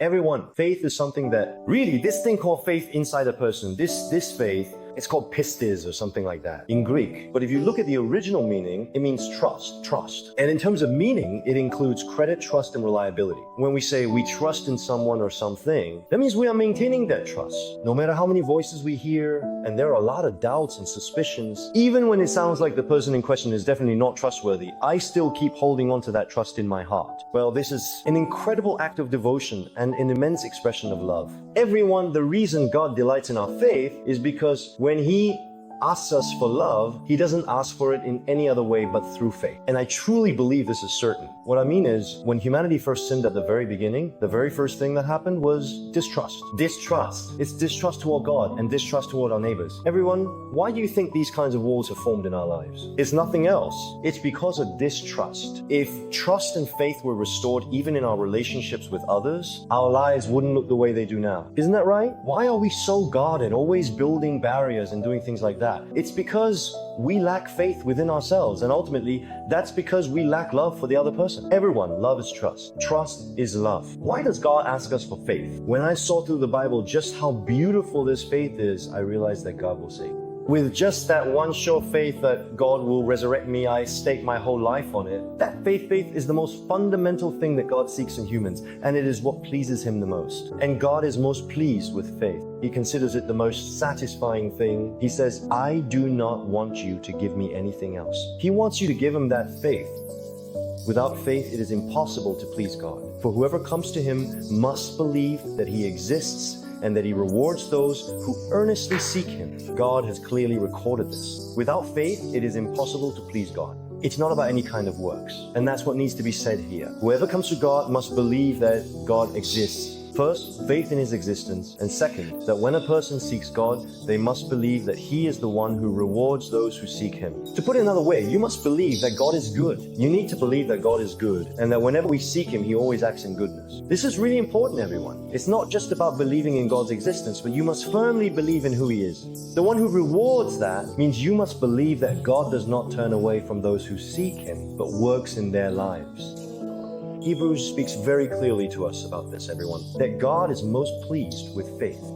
Everyone, faith is something that really, this thing called faith inside a person, this faith, it's called pistis or something like that in Greek. But if you look at the original meaning, it means trust. And in terms of meaning, it includes credit, trust, and reliability. When we say we trust in someone or something, that means we are maintaining that trust. No matter how many voices we hear, and there are a lot of doubts and suspicions, even when it sounds like the person in question is definitely not trustworthy, I still keep holding on to that trust in my heart. Well, this is an incredible act of devotion and an immense expression of love. Everyone, the reason God delights in our faith is because when He asks us for love, He doesn't ask for it in any other way but through faith. And I truly believe this is certain. What I mean is, when humanity first sinned at the very beginning, the very first thing that happened was distrust. Distrust. It's distrust toward God and distrust toward our neighbors. Everyone, why do you think these kinds of walls have formed in our lives? It's nothing else. It's because of distrust. If trust and faith were restored even in our relationships with others, our lives wouldn't look the way they do now. Isn't that right? Why are we so guarded, always building barriers and doing things like that? It's because we lack faith within ourselves, and ultimately, that's because we lack love for the other person. Everyone, love is trust. Trust is love. Why does God ask us for faith? When I saw through the Bible just how beautiful this faith is, I realized that God will save me. With just that one sure faith that God will resurrect me, I stake my whole life on it. That faith is the most fundamental thing that God seeks in humans, and it is what pleases Him the most. And God is most pleased with faith. He considers it the most satisfying thing. He says, I do not want you to give me anything else. He wants you to give Him that faith. Without faith, it is impossible to please God. For whoever comes to Him must believe that He exists and that He rewards those who earnestly seek Him. God has clearly recorded this. Without faith, it is impossible to please God. It's not about any kind of works. And that's what needs to be said here. Whoever comes to God must believe that God exists. First, faith in His existence, and second, that when a person seeks God, they must believe that He is the one who rewards those who seek Him. To put it another way, you must believe that God is good. You need to believe that God is good, and that whenever we seek Him, He always acts in goodness. This is really important, everyone. It's not just about believing in God's existence, but you must firmly believe in who He is. The one who rewards that means you must believe that God does not turn away from those who seek Him, but works in their lives. Hebrews speaks very clearly to us about this, everyone, that God is most pleased with faith.